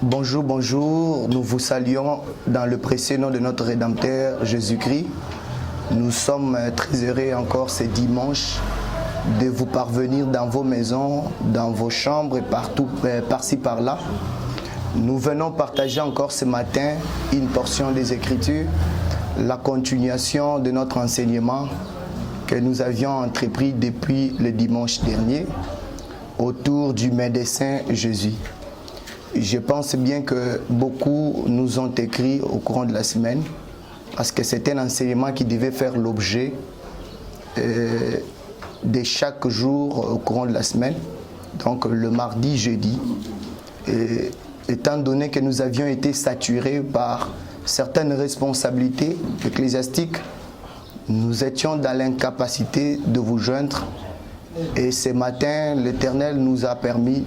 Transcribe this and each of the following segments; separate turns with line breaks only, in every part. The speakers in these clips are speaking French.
Bonjour, bonjour. Nous vous saluons dans le précieux nom de notre Rédempteur Jésus-Christ. Nous sommes très heureux encore ce dimanche de vous parvenir dans vos maisons, dans vos chambres et partout, par-ci, par-là. Nous venons partager encore ce matin une portion des Écritures, la continuation de notre enseignement que nous avions entrepris depuis le dimanche dernier autour du médecin Jésus. Je pense bien que beaucoup nous ont écrit au courant de la semaine parce que c'était un enseignement qui devait faire l'objet de chaque jour au courant de la semaine, donc le mardi, jeudi. Et étant donné que nous avions été saturés par certaines responsabilités ecclésiastiques, nous étions dans l'incapacité de vous joindre. Et ce matin, l'Éternel nous a permis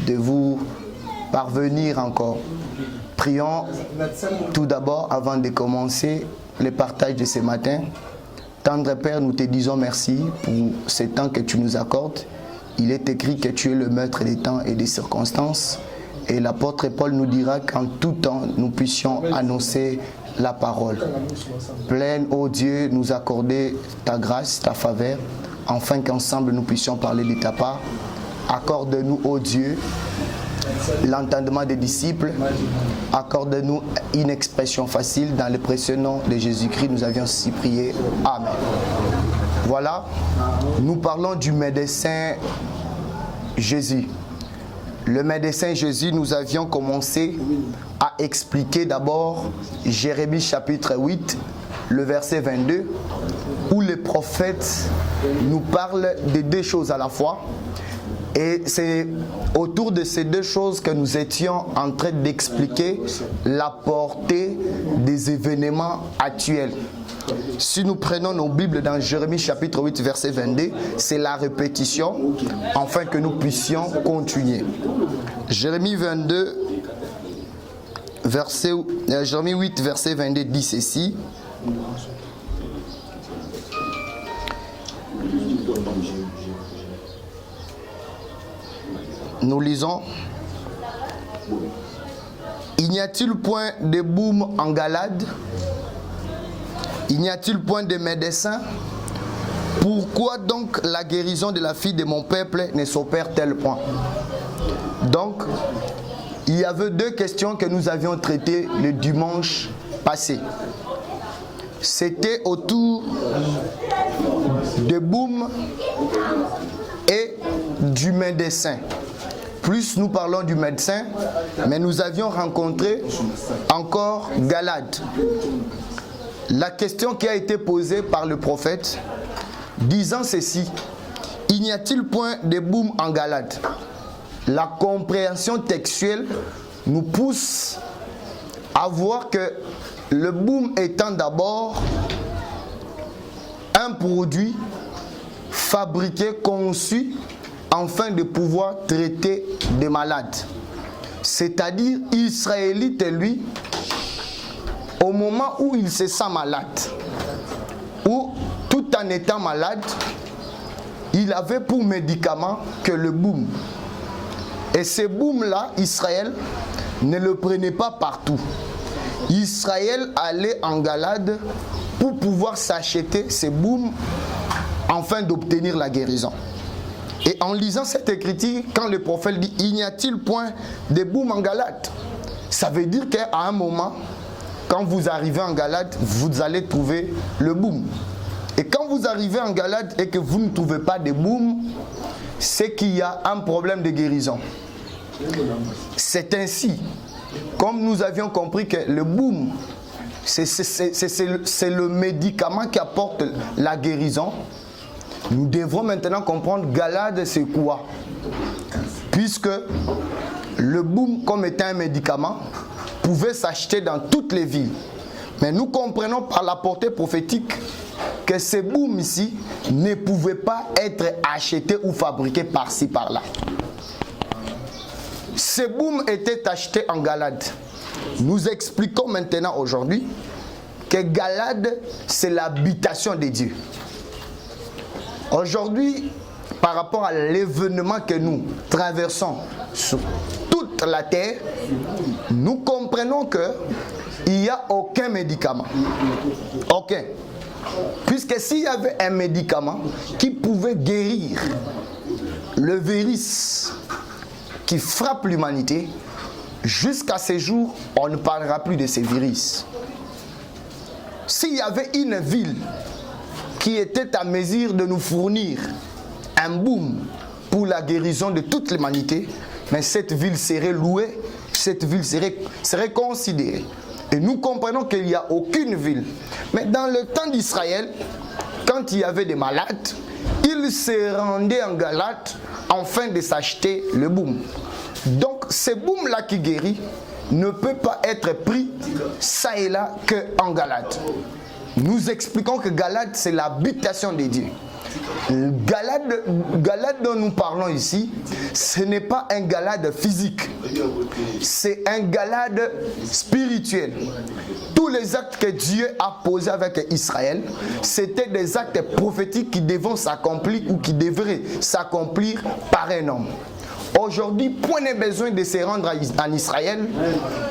de vous parvenir encore. Prions tout d'abord avant de commencer le partage de ce matin. Tendre Père, nous te disons merci pour ce temps que tu nous accordes. Il est écrit que tu es le maître des temps et des circonstances. Et l'apôtre Paul nous dira qu'en tout temps, nous puissions annoncer la parole. Pleine, ô Dieu, nous accorder ta grâce, ta faveur, afin qu'ensemble nous puissions parler de ta part. Accorde-nous, ô Dieu, l'entendement des disciples. Accorde-nous une expression facile dans le précieux nom de Jésus-Christ. Nous avions ainsi prié. Amen. Voilà, nous parlons du médecin Jésus. Le médecin Jésus, nous avions commencé à expliquer d'abord Jérémie chapitre 8, le verset 22, où le prophète nous parle de deux choses à la fois. Et c'est autour de ces deux choses que nous étions en train d'expliquer la portée des événements actuels. Si nous prenons nos Bibles dans Jérémie chapitre 8 verset 22, c'est la répétition afin que nous puissions continuer. Jérémie 8 verset 22 dit ceci. Nous lisons. Il n'y a-t-il point de boum en Galade? Il n'y a-t-il point de médecin? Pourquoi donc la guérison de la fille de mon peuple ne s'opère-t-elle point? Donc, il y avait deux questions que nous avions traitées le dimanche passé. C'était autour de boum et du médecin. Plus nous parlons du médecin, mais nous avions rencontré encore Galade. La question qui a été posée par le prophète, disant ceci: il n'y a-t-il point de boum en Galade? La compréhension textuelle nous pousse à voir que le boum étant d'abord un produit fabriqué, conçu, afin de pouvoir traiter des malades. C'est-à-dire, Israélite, lui, au moment où il se sent malade, ou tout en étant malade, il avait pour médicament que le boum. Et ce boum-là, Israël ne le prenait pas partout. Israël allait en Galade pour pouvoir s'acheter ce boum afin d'obtenir la guérison. Et en lisant cette écriture, quand le prophète dit « il n'y a-t-il point de boum en Galade ?» ça veut dire qu'à un moment, quand vous arrivez en Galade, vous allez trouver le boum. Et quand vous arrivez en Galade et que vous ne trouvez pas de boum, c'est qu'il y a un problème de guérison. C'est ainsi, comme nous avions compris que le boum, c'est le médicament qui apporte la guérison. Nous devons maintenant comprendre Galade c'est quoi. Puisque le boum, comme étant un médicament, pouvait s'acheter dans toutes les villes. Mais nous comprenons par la portée prophétique que ces boum ici ne pouvaient pas être achetés ou fabriqués par-ci par-là. Ces boum étaient achetés en Galade. Nous expliquons maintenant aujourd'hui que Galade c'est l'habitation de Dieu. Aujourd'hui, par rapport à l'événement que nous traversons sur toute toute la terre, nous comprenons qu'il n'y a aucun médicament. Aucun. Puisque s'il y avait un médicament qui pouvait guérir le virus qui frappe l'humanité, jusqu'à ce jour, on ne parlera plus de ces virus. S'il y avait une ville qui était à mesure de nous fournir un boom pour la guérison de toute l'humanité, mais cette ville serait louée, cette ville serait considérée. Et nous comprenons qu'il n'y a aucune ville. Mais dans le temps d'Israël, quand il y avait des malades, ils se rendaient en Galate afin de s'acheter le boom. Donc ce boom-là qui guérit ne peut pas être pris ça et là qu'en Galate. Nous expliquons que Galate, c'est l'habitation des dieux. Galate dont nous parlons ici, ce n'est pas un Galate physique, c'est un Galate spirituel. Tous les actes que Dieu a posés avec Israël, c'était des actes prophétiques qui devront s'accomplir ou qui devraient s'accomplir par un homme. Aujourd'hui, point n'est besoin de se rendre en Israël,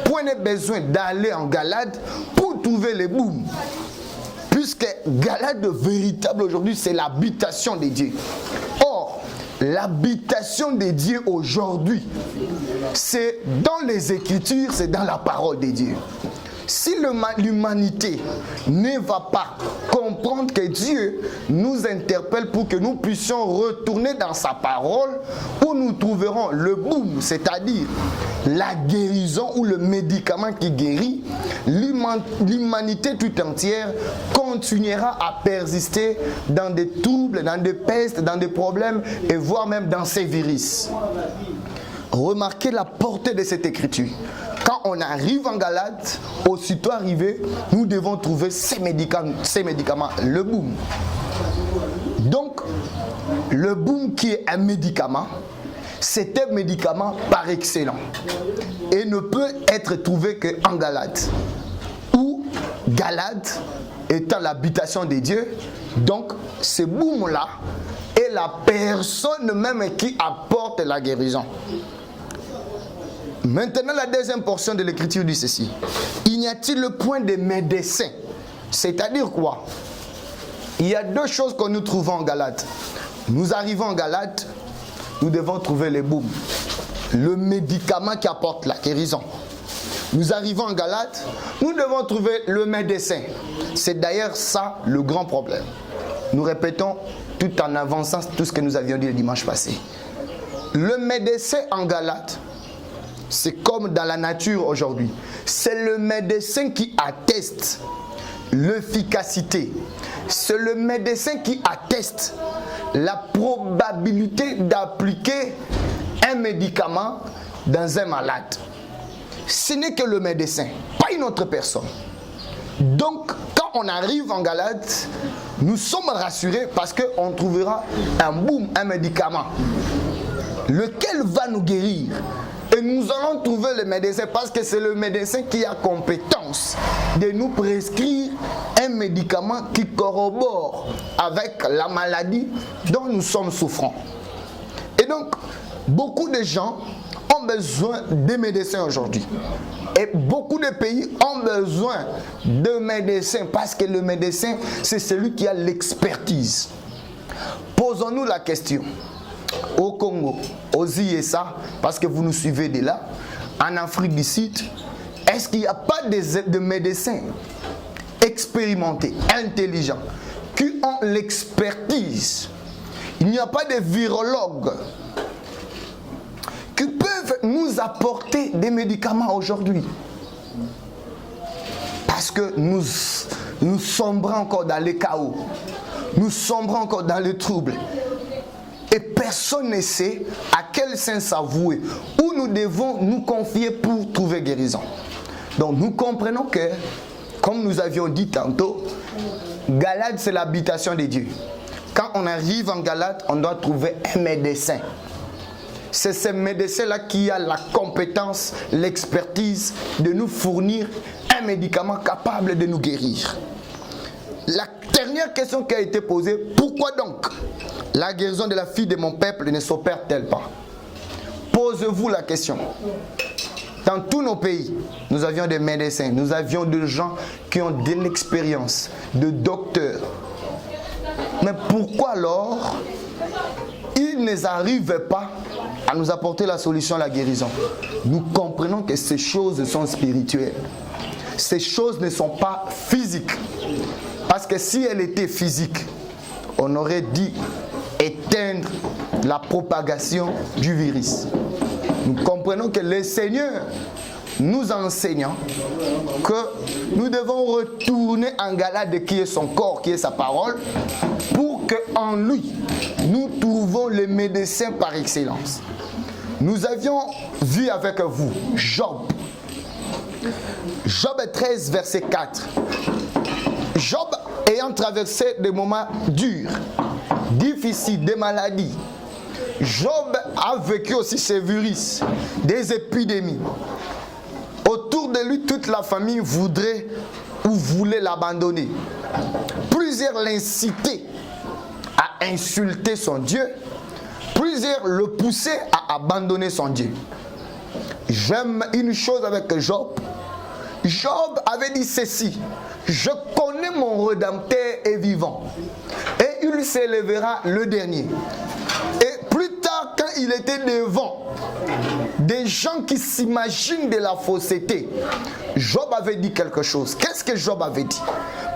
point n'est besoin d'aller en Galate pour trouver les booms. Puisque Galate véritable aujourd'hui, c'est l'habitation des dieux. Or, l'habitation des dieux aujourd'hui, c'est dans les Écritures, c'est dans la parole des dieux. Si l'humanité ne va pas comprendre que Dieu nous interpelle pour que nous puissions retourner dans sa parole, où nous trouverons le boom, c'est-à-dire la guérison ou le médicament qui guérit, l'humanité tout entière continuera à persister dans des troubles, dans des pestes, dans des problèmes et voire même dans ces virus. Remarquez la portée de cette écriture. Quand on arrive en Galate, aussitôt arrivé, nous devons trouver ces médicaments, le boom. Donc, le boom qui est un médicament, c'est un médicament par excellence et ne peut être trouvé qu'en Galate. Où Galate étant l'habitation des dieux, donc ce boom-là est la personne même qui apporte la guérison. Maintenant, la deuxième portion de l'écriture dit ceci. Il n'y a-t-il le point de médecin? C'est-à-dire quoi? Il y a deux choses que nous trouvons en Galate. Nous arrivons en Galate, nous devons trouver le boom, le médicament qui apporte la guérison. Nous arrivons en Galate, nous devons trouver le médecin. C'est d'ailleurs ça le grand problème. Nous répétons tout en avançant tout ce que nous avions dit le dimanche passé. Le médecin en Galate, c'est comme dans la nature aujourd'hui. C'est le médecin qui atteste l'efficacité. C'est le médecin qui atteste la probabilité d'appliquer un médicament dans un malade. Ce n'est que le médecin, pas une autre personne. Donc, quand on arrive en Galate, nous sommes rassurés parce qu'on trouvera un boom, un médicament, lequel va nous guérir. Et nous allons trouver le médecin parce que c'est le médecin qui a compétence de nous prescrire un médicament qui corrobore avec la maladie dont nous sommes souffrants. Et donc, beaucoup de gens ont besoin de médecins aujourd'hui. Et beaucoup de pays ont besoin de médecins parce que le médecin, c'est celui qui a l'expertise. Posons-nous la question. Au Congo, aux ISA, parce que vous nous suivez de là, en Afrique du Sud, est-ce qu'il n'y a pas de médecins expérimentés, intelligents, qui ont l'expertise? Il n'y a pas de virologues qui peuvent nous apporter des médicaments aujourd'hui? Parce que nous sombrons encore dans le chaos, nous sombrons encore dans le trouble. Et personne ne sait à quel sens s'avouer, où nous devons nous confier pour trouver guérison. Donc nous comprenons que, comme nous avions dit tantôt, Galate c'est l'habitation des dieux. Quand on arrive en Galate, on doit trouver un médecin. C'est ce médecin-là qui a la compétence, l'expertise de nous fournir un médicament capable de nous guérir. La dernière question qui a été posée, pourquoi donc la guérison de la fille de mon peuple ne s'opère-t-elle pas? Posez-vous la question. Dans tous nos pays, nous avions des médecins, nous avions des gens qui ont de l'expérience, de docteurs. Mais pourquoi alors ils n'arrivent pas à nous apporter la solution à la guérison? Nous comprenons que ces choses sont spirituelles. Ces choses ne sont pas physiques. Parce que si elles étaient physiques, on aurait dit éteindre la propagation du virus. Nous comprenons que le Seigneur nous enseigne que nous devons retourner en Galate qui est son corps, qui est sa parole, pour qu'en lui, nous trouvons le médecin par excellence. Nous avions vu avec vous Job. Job 13, verset 4. Job ayant traversé des moments durs, difficiles, des maladies. Job a vécu aussi ces virus, des épidémies. Autour de lui, toute la famille voudrait ou voulait l'abandonner. Plusieurs l'incitaient à insulter son Dieu. Plusieurs le poussaient à abandonner son Dieu. J'aime une chose avec Job. Job avait dit ceci: je connais mon Rédempteur est vivant et il s'élèvera le dernier. Et plus tard, quand il était devant des gens qui s'imaginent de la fausseté, Job avait dit quelque chose. Qu'est-ce que Job avait dit?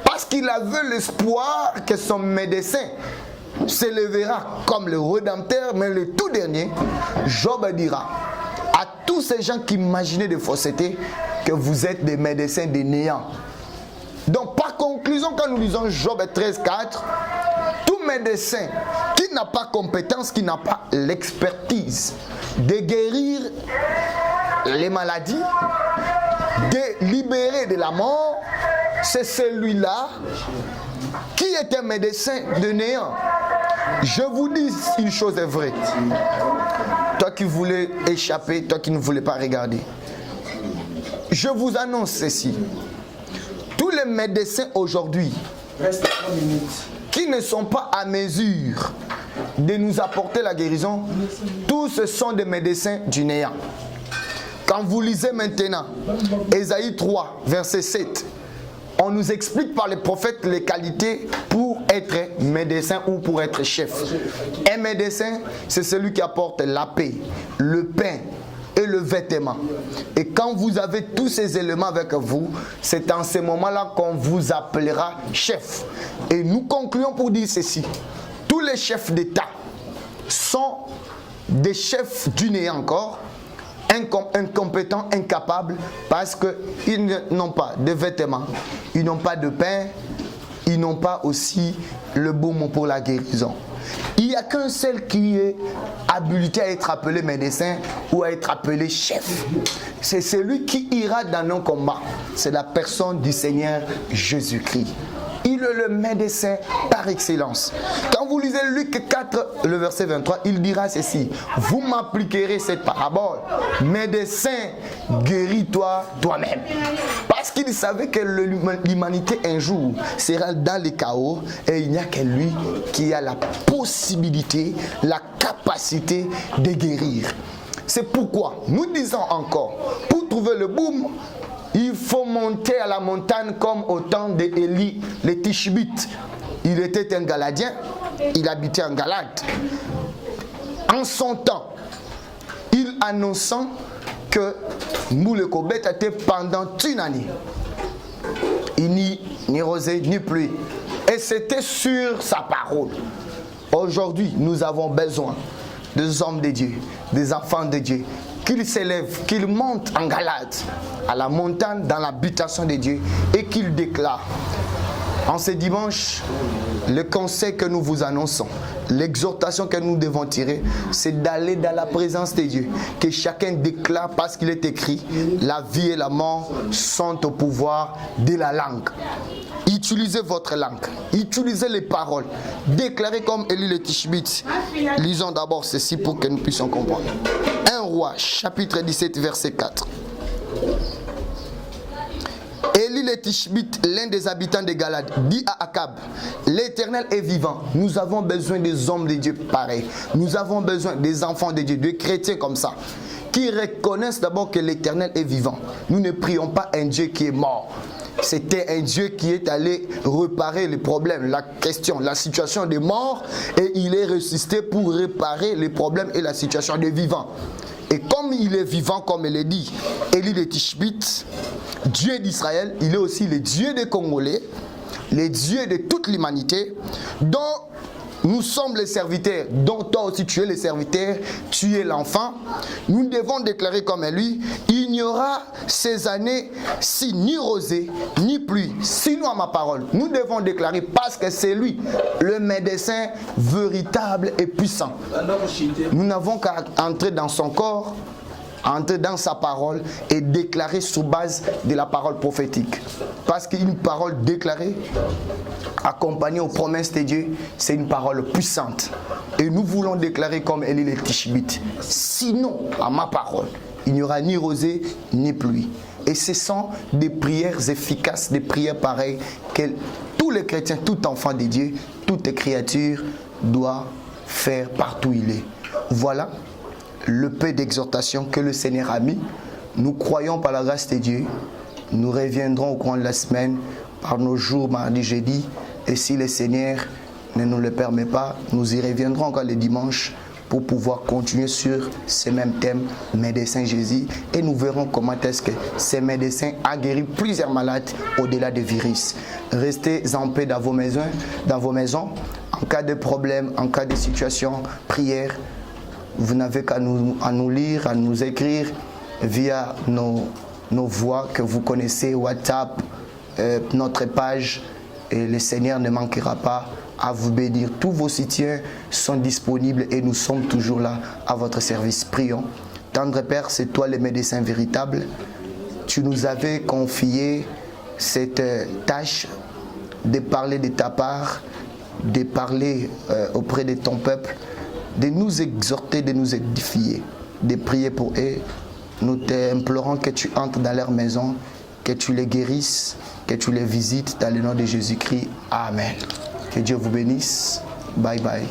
Parce qu'il avait l'espoir que son médecin s'élèvera comme le Rédempteur, mais le tout dernier, Job dira à tous ces gens qui imaginaient de fausseté que vous êtes des médecins des néants. Donc par conclusion, quand nous lisons Job 13, 4, tout médecin qui n'a pas compétence, qui n'a pas l'expertise de guérir les maladies, de libérer de la mort, c'est celui-là qui est un médecin de néant. Je vous dis une chose est vraie. Toi qui voulais échapper, toi qui ne voulais pas regarder, je vous annonce ceci. Tous les médecins aujourd'hui qui ne sont pas à mesure de nous apporter la guérison, tous sont des médecins du néant. Quand vous lisez maintenant Ésaïe 3, verset 7, on nous explique par les prophètes les qualités pour être médecin ou pour être chef. Un médecin, c'est celui qui apporte la paix, le pain et le vêtement. Et quand vous avez tous ces éléments avec vous, c'est en ce moment-là qu'on vous appellera chef. Et nous concluons pour dire ceci. Tous les chefs d'État sont des chefs du néant encore, incompétents, incapables, parce qu'ils n'ont pas de vêtements, ils n'ont pas de pain, ils n'ont pas aussi le bon mot pour la guérison. Il n'y a qu'un seul qui est habilité à être appelé médecin ou à être appelé chef. C'est celui qui ira dans nos combats. C'est la personne du Seigneur Jésus-Christ. Il est le médecin par excellence. Quand vous lisez Luc 4, le verset 23, il dira ceci: vous m'appliquerez cette parabole, médecin, guéris-toi toi-même. Parce qu'il savait que l'humanité un jour sera dans le chaos et il n'y a que lui qui a la possibilité, la capacité de guérir. C'est pourquoi nous disons encore, pour trouver le boom, il faut monter à la montagne comme au temps d'Élie le Tishbite. Il était un Galadien, il habitait en Galate. En son temps, il annonçant que Moule Kobet était pendant une année. Il ni rosée ni pluie. Et c'était sur sa parole. Aujourd'hui, nous avons besoin des hommes de Dieu, des enfants de Dieu, qu'ils s'élèvent, qu'ils montent en Galate, à la montagne, dans l'habitation de Dieu, et qu'ils déclarent. En ce dimanche, le conseil que nous vous annonçons, l'exhortation que nous devons tirer, c'est d'aller dans la présence de Dieu. Que chacun déclare, parce qu'il est écrit, la vie et la mort sont au pouvoir de la langue. Utilisez votre langue, utilisez les paroles, déclarez comme Élie le Tishbite. Lisons d'abord ceci pour que nous puissions comprendre. 1 Roi, chapitre 17, verset 4. Élie le Tishbite, l'un des habitants de Galade, dit à Akab: l'Éternel est vivant. Nous avons besoin des hommes de Dieu pareils. Nous avons besoin des enfants de Dieu, des chrétiens comme ça. qui reconnaissent d'abord que l'Éternel est vivant. Nous ne prions pas un Dieu qui est mort. C'était un Dieu qui est allé réparer les problèmes, la question, la situation des morts, et il est ressuscité pour réparer les problèmes et la situation des vivants. Et comme il est vivant, comme il est dit, Élie de Tishbite, Dieu d'Israël, il est aussi le Dieu des Congolais, le Dieu de toute l'humanité, dont nous sommes les serviteurs, dont toi aussi tu es le serviteur, tu es l'enfant. Nous devons déclarer comme lui, il n'y aura ces années si ni rosée, ni pluie, sinon à ma parole. Nous devons déclarer parce que c'est lui, le médecin véritable et puissant. Nous n'avons qu'à entrer dans son corps, entrer dans sa parole et déclarer sur base de la parole prophétique. Parce qu'une parole déclarée, accompagnée aux promesses de Dieu, c'est une parole puissante. Et nous voulons déclarer comme Élie le Tishbite. Sinon, à ma parole, il n'y aura ni rosée ni pluie. Et ce sont des prières efficaces, des prières pareilles que tous les chrétiens, tout enfant de Dieu, toute créature doit faire partout où il est. Voilà le peu d'exhortation que le Seigneur a mis. Nous croyons par la grâce de Dieu. Nous reviendrons au cours de la semaine par nos jours, mardi, jeudi. Et si le Seigneur ne nous le permet pas, nous y reviendrons encore le dimanche pour pouvoir continuer sur ce même thème, médecin Jésus. Et nous verrons comment est-ce que ces médecins a guéri plusieurs malades au-delà des virus. Restez en paix dans vos maisons. En cas de problème, en cas de situation, prière. Vous n'avez qu'à nous lire, à nous écrire via nos voix que vous connaissez, WhatsApp, notre page. Et le Seigneur ne manquera pas à vous bénir. Tous vos soutiens sont disponibles et nous sommes toujours là à votre service. Prions. Tendre Père, c'est toi le médecin véritable. Tu nous avais confié cette tâche de parler de ta part, de parler auprès de ton peuple, de nous exhorter, de nous édifier, de prier pour eux. Nous t'implorons que tu entres dans leur maison, que tu les guérisses, que tu les visites dans le nom de Jésus-Christ. Amen. Que Dieu vous bénisse. Bye bye.